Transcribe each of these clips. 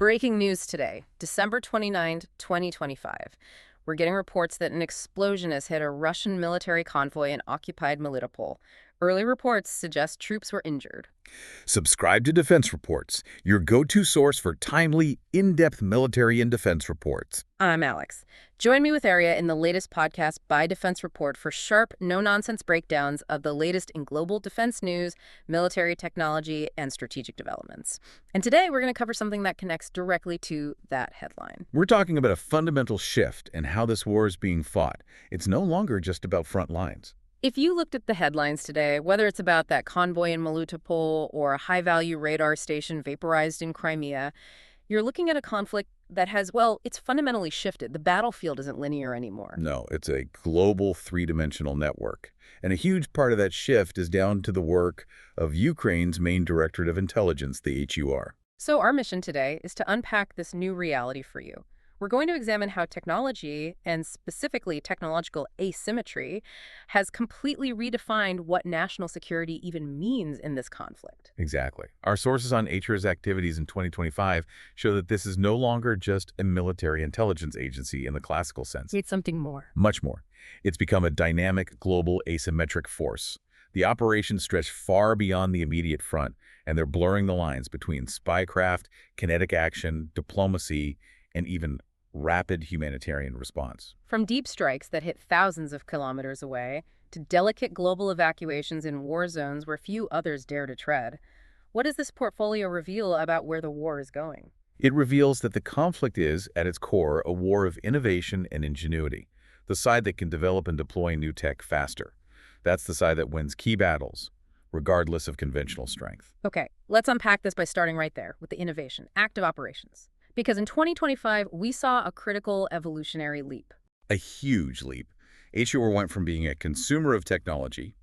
Breaking news today, December 29, 2025. We're getting reports that an explosion has hit a Russian military convoy in occupied Melitopol. Early reports suggest troops were injured. Subscribe to Defense Reports, your go-to source for timely, in-depth military and defense reports. I'm Alex. Join me with Aria in the latest podcast by Defense Report for sharp, no-nonsense breakdowns of the latest in global defense news, military technology, and strategic developments. And today we're going to cover something that connects directly to that headline. We're talking about a fundamental shift in how this war is being fought. It's no longer just about front lines. If you looked at the headlines today, whether it's about that convoy in Melitopol or a high-value radar station vaporized in Crimea, you're looking at a conflict that has, well, it's fundamentally shifted. The battlefield isn't linear anymore. No, it's a global three-dimensional network. And a huge part of that shift is down to the work of Ukraine's main Directorate of Intelligence, the HUR. So our mission today is to unpack this new reality for you. We're going to examine how technology, and specifically technological asymmetry, has completely redefined what national security even means in this conflict. Exactly. Our sources on HUR's activities in 2025 show that this is no longer just a military intelligence agency in the classical sense. It's something more. Much more. It's become a dynamic, global, asymmetric force. The operations stretch far beyond the immediate front, and they're blurring the lines between spycraft, kinetic action, diplomacy, and even rapid humanitarian response. From deep strikes that hit thousands of kilometers away to delicate global evacuations in war zones where few others dare to tread, what does this portfolio reveal about where the war is going? It reveals that the conflict is, at its core, a war of innovation and ingenuity, the side that can develop and deploy new tech faster. That's the side that wins key battles, regardless of conventional strength. Okay, let's unpack this by starting right there with the innovation, active operations. Because in 2025, we saw a critical evolutionary leap. A huge leap. HUR went from being a consumer of technology,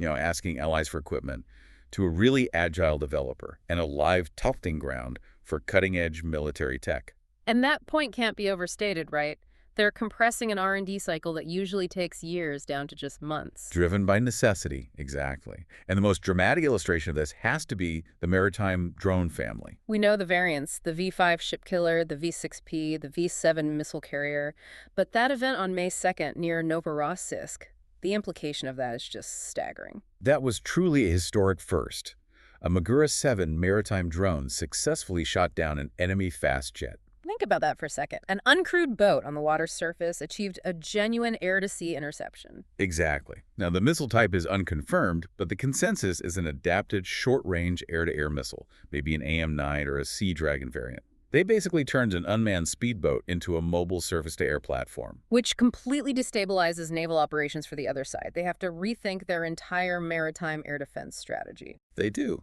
asking allies for equipment, to a really agile developer and a live testing ground for cutting-edge military tech. And that point can't be overstated, right? They're compressing an R&D cycle that usually takes years down to just months. Driven by necessity, exactly. And the most dramatic illustration of this has to be the maritime drone family. We know the variants, the V5 ship killer, the V6P, the V7 missile carrier. But that event on May 2nd near Novorossiysk, the implication of that is just staggering. That was truly a historic first. A Magura 7 maritime drone successfully shot down an enemy fast jet. Think about that for a second. An uncrewed boat on the water's surface achieved a genuine air-to-sea interception. Exactly. Now, the missile type is unconfirmed, but the consensus is an adapted short-range air-to-air missile, maybe an AM-9 or a Sea Dragon variant. They basically turned an unmanned speedboat into a mobile surface-to-air platform. Which completely destabilizes naval operations for the other side. They have to rethink their entire maritime air defense strategy. They do.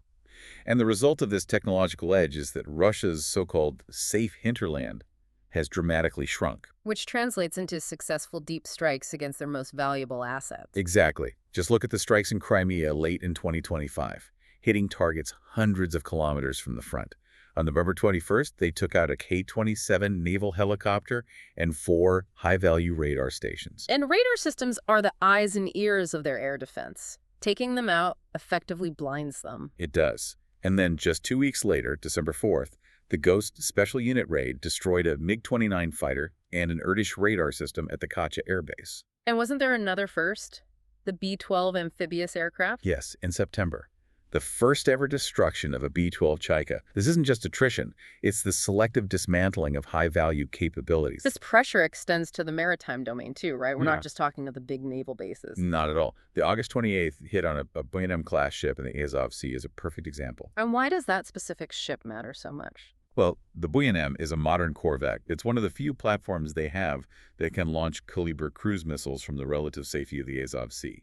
And the result of this technological edge is that Russia's so-called safe hinterland has dramatically shrunk. Which translates into successful deep strikes against their most valuable assets. Exactly. Just look at the strikes in Crimea late in 2025, hitting targets hundreds of kilometers from the front. On November 21st, they took out a K-27 naval helicopter and 4 high-value radar stations. And radar systems are the eyes and ears of their air defense. Taking them out effectively blinds them. It does. And then just 2 weeks later, December 4th, the Ghost Special Unit raid destroyed a MiG-29 fighter and an Irtish radar system at the Kacha Air Base. And wasn't there another first? The B-12 amphibious aircraft? Yes, in September. The first ever destruction of a B-12 Chaika. This isn't just attrition, it's the selective dismantling of high-value capabilities. This pressure extends to the maritime domain too, right? We're not just talking of the big naval bases. Not at all. The August 28th hit on a Buyanem-class ship in the Azov Sea is a perfect example. And why does that specific ship matter so much? Well, the Buyanem is a modern corvette. It's one of the few platforms they have that can launch Kaliber cruise missiles from the relative safety of the Azov Sea.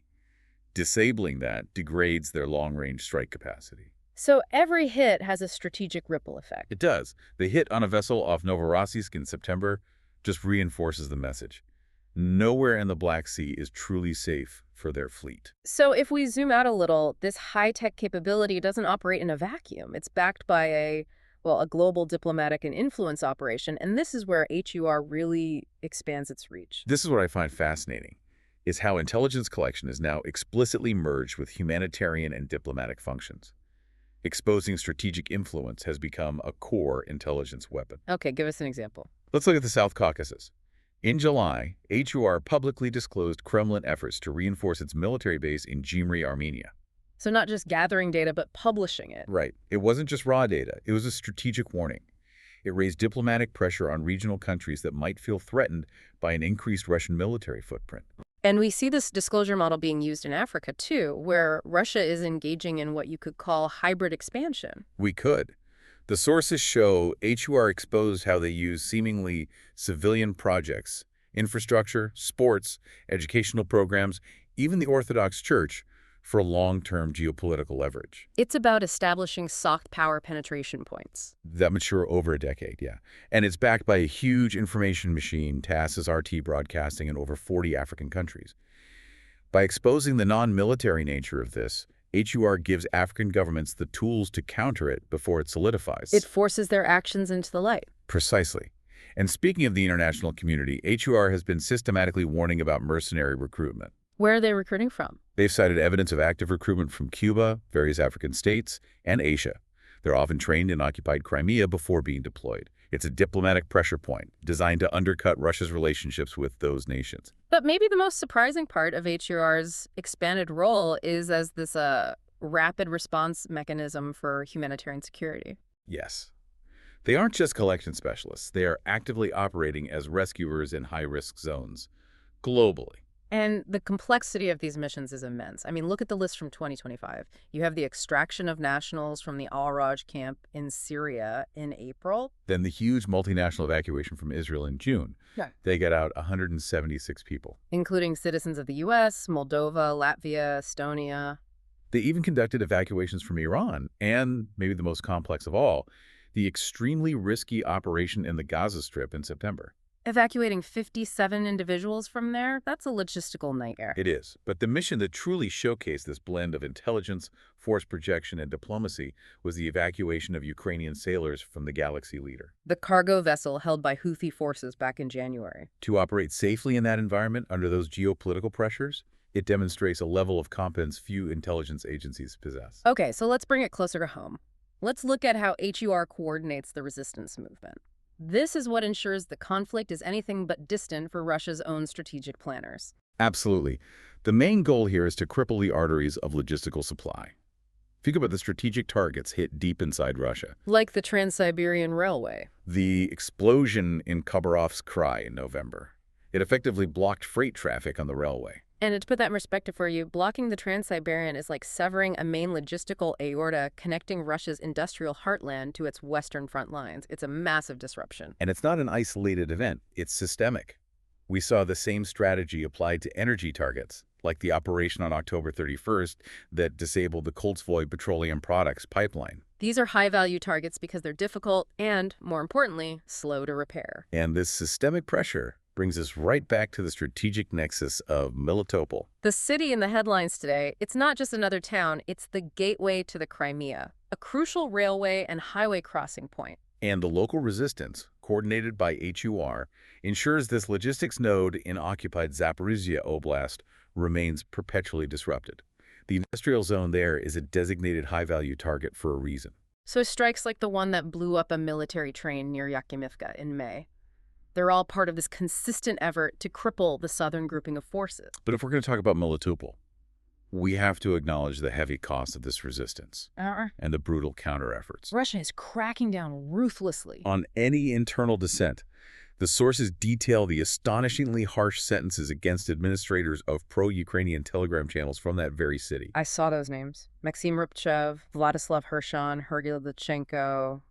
Disabling that degrades their long-range strike capacity. So every hit has a strategic ripple effect. It does. The hit on a vessel off Novorossiysk in September just reinforces the message. Nowhere in the Black Sea is truly safe for their fleet. So if we zoom out a little, this high-tech capability doesn't operate in a vacuum. It's backed by a global diplomatic and influence operation, and this is where HUR really expands its reach. This is what I find fascinating, is how intelligence collection is now explicitly merged with humanitarian and diplomatic functions. Exposing strategic influence has become a core intelligence weapon. Okay, give us an example. Let's look at the South Caucasus. In July, HUR publicly disclosed Kremlin efforts to reinforce its military base in Gyumri, Armenia. So not just gathering data, but publishing it. Right. It wasn't just raw data. It was a strategic warning. It raised diplomatic pressure on regional countries that might feel threatened by an increased Russian military footprint. And we see this disclosure model being used in Africa, too, where Russia is engaging in what you could call hybrid expansion. We could. The sources show HUR exposed how they use seemingly civilian projects, infrastructure, sports, educational programs, even the Orthodox Church, for long-term geopolitical leverage. It's about establishing soft power penetration points. That mature over a decade, yeah. And it's backed by a huge information machine tasked as RT broadcasting in over 40 African countries. By exposing the non-military nature of this, HUR gives African governments the tools to counter it before it solidifies. It forces their actions into the light. Precisely. And speaking of the international community, HUR has been systematically warning about mercenary recruitment. Where are they recruiting from? They've cited evidence of active recruitment from Cuba, various African states, and Asia. They're often trained in occupied Crimea before being deployed. It's a diplomatic pressure point designed to undercut Russia's relationships with those nations. But maybe the most surprising part of HUR's expanded role is as this rapid response mechanism for humanitarian security. Yes. They aren't just collection specialists. They are actively operating as rescuers in high-risk zones, globally. And the complexity of these missions is immense. I mean, look at the list from 2025. You have the extraction of nationals from the Al-Raj camp in Syria in April. Then the huge multinational evacuation from Israel in June. Yeah. They got out 176 people. Including citizens of the U.S., Moldova, Latvia, Estonia. They even conducted evacuations from Iran, and, maybe the most complex of all, the extremely risky operation in the Gaza Strip in September. Evacuating 57 individuals from there, that's a logistical nightmare. It is, but the mission that truly showcased this blend of intelligence, force projection, and diplomacy was the evacuation of Ukrainian sailors from the Galaxy Leader. The cargo vessel held by Houthi forces back in January. To operate safely in that environment under those geopolitical pressures, it demonstrates a level of competence few intelligence agencies possess. Okay, so let's bring it closer to home. Let's look at how HUR coordinates the resistance movement. This is what ensures the conflict is anything but distant for Russia's own strategic planners. Absolutely. The main goal here is to cripple the arteries of logistical supply. Think about the strategic targets hit deep inside Russia. Like the Trans-Siberian Railway. The explosion in Khabarovsk Krai in November. It effectively blocked freight traffic on the railway. And to put that in perspective for you, blocking the Trans-Siberian is like severing a main logistical aorta connecting Russia's industrial heartland to its western front lines. It's a massive disruption. And it's not an isolated event. It's systemic. We saw the same strategy applied to energy targets, like the operation on October 31st that disabled the Convoy petroleum products pipeline. These are high-value targets because they're difficult and, more importantly, slow to repair. And this systemic pressure brings us right back to the strategic nexus of Melitopol. The city in the headlines today, it's not just another town, it's the gateway to the Crimea, a crucial railway and highway crossing point. And the local resistance, coordinated by HUR, ensures this logistics node in occupied Zaporizhia Oblast remains perpetually disrupted. The industrial zone there is a designated high-value target for a reason. So strikes like the one that blew up a military train near Yakimivka in May. They're all part of this consistent effort to cripple the southern grouping of forces. But if we're going to talk about Melitopol, we have to acknowledge the heavy cost of this resistance and the brutal counter-efforts. Russia is cracking down ruthlessly On any internal dissent, the sources detail the astonishingly harsh sentences against administrators of pro-Ukrainian telegram channels from that very city. I saw those names. Maxim Rybchev, Vladislav Hershon, Hergil Dachenko,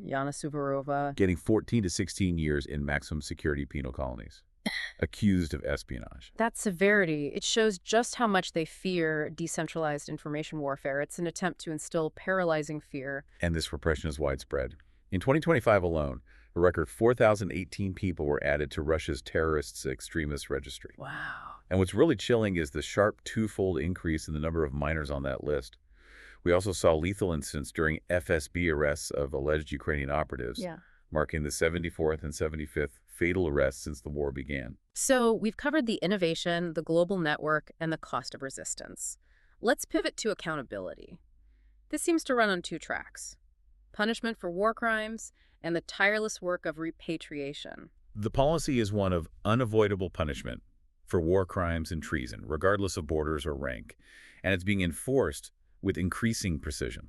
Yana Suvorova. Getting 14 to 16 years in maximum security penal colonies, accused of espionage. That severity, it shows just how much they fear decentralized information warfare. It's an attempt to instill paralyzing fear. And this repression is widespread. In 2025 alone, a record 4,018 people were added to Russia's terrorists extremist registry. Wow. And what's really chilling is the sharp twofold increase in the number of minors on that list. We also saw lethal incidents during FSB arrests of alleged Ukrainian operatives, marking the 74th and 75th fatal arrests since the war began. So we've covered the innovation, the global network, and the cost of resistance. Let's pivot to accountability. This seems to run on two tracks: punishment for war crimes and the tireless work of repatriation. The policy is one of unavoidable punishment for war crimes and treason, regardless of borders or rank, and it's being enforced with increasing precision.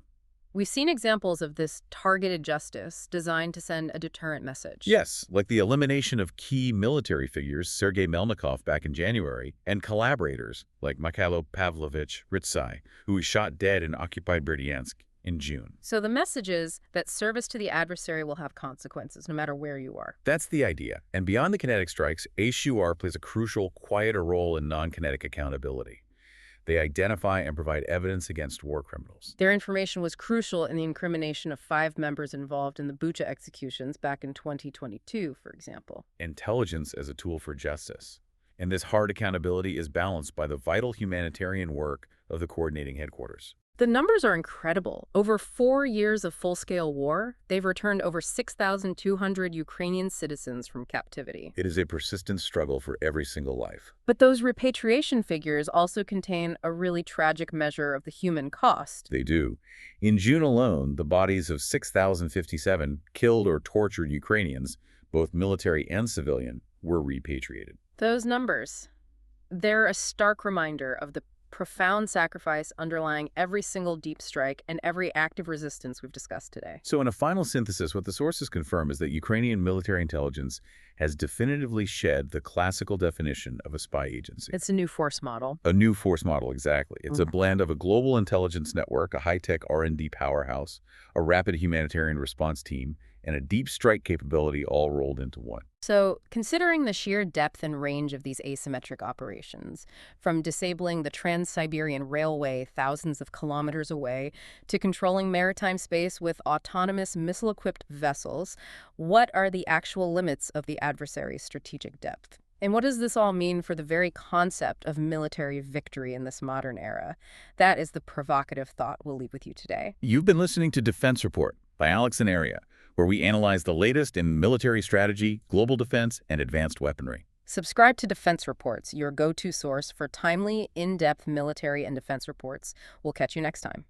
We've seen examples of this targeted justice designed to send a deterrent message. Yes, like the elimination of key military figures, Sergei Melnikov back in January, and collaborators like Mikhailo Pavlovich Ritsai, who was shot dead in occupied Berdyansk in June. So the message is that service to the adversary will have consequences, no matter where you are. That's the idea. And beyond the kinetic strikes, HUR plays a crucial, quieter role in non-kinetic accountability. They identify and provide evidence against war criminals. Their information was crucial in the incrimination of 5 members involved in the Bucha executions back in 2022, for example. Intelligence as a tool for justice. And this hard accountability is balanced by the vital humanitarian work of the coordinating headquarters. The numbers are incredible. Over 4 years of full-scale war, they've returned over 6,200 Ukrainian citizens from captivity. It is a persistent struggle for every single life. But those repatriation figures also contain a really tragic measure of the human cost. They do. In June alone, the bodies of 6,057 killed or tortured Ukrainians, both military and civilian, were repatriated. Those numbers, they're a stark reminder of the profound sacrifice underlying every single deep strike and every active resistance we've discussed today. So in a final synthesis, what the sources confirm is that Ukrainian military intelligence has definitively shed the classical definition of a spy agency. It's a new force model. A new force model, exactly. It's a blend of a global intelligence network, a high-tech R&D powerhouse, a rapid humanitarian response team, and a deep strike capability all rolled into one. So, considering the sheer depth and range of these asymmetric operations, from disabling the Trans-Siberian Railway thousands of kilometers away to controlling maritime space with autonomous missile-equipped vessels, what are the actual limits of the adversary's strategic depth? And what does this all mean for the very concept of military victory in this modern era? That is the provocative thought we'll leave with you today. You've been listening to Defense Report by Alex and Aria, where we analyze the latest in military strategy, global defense, and advanced weaponry. Subscribe to Defense Reports, your go-to source for timely, in-depth military and defense reports. We'll catch you next time.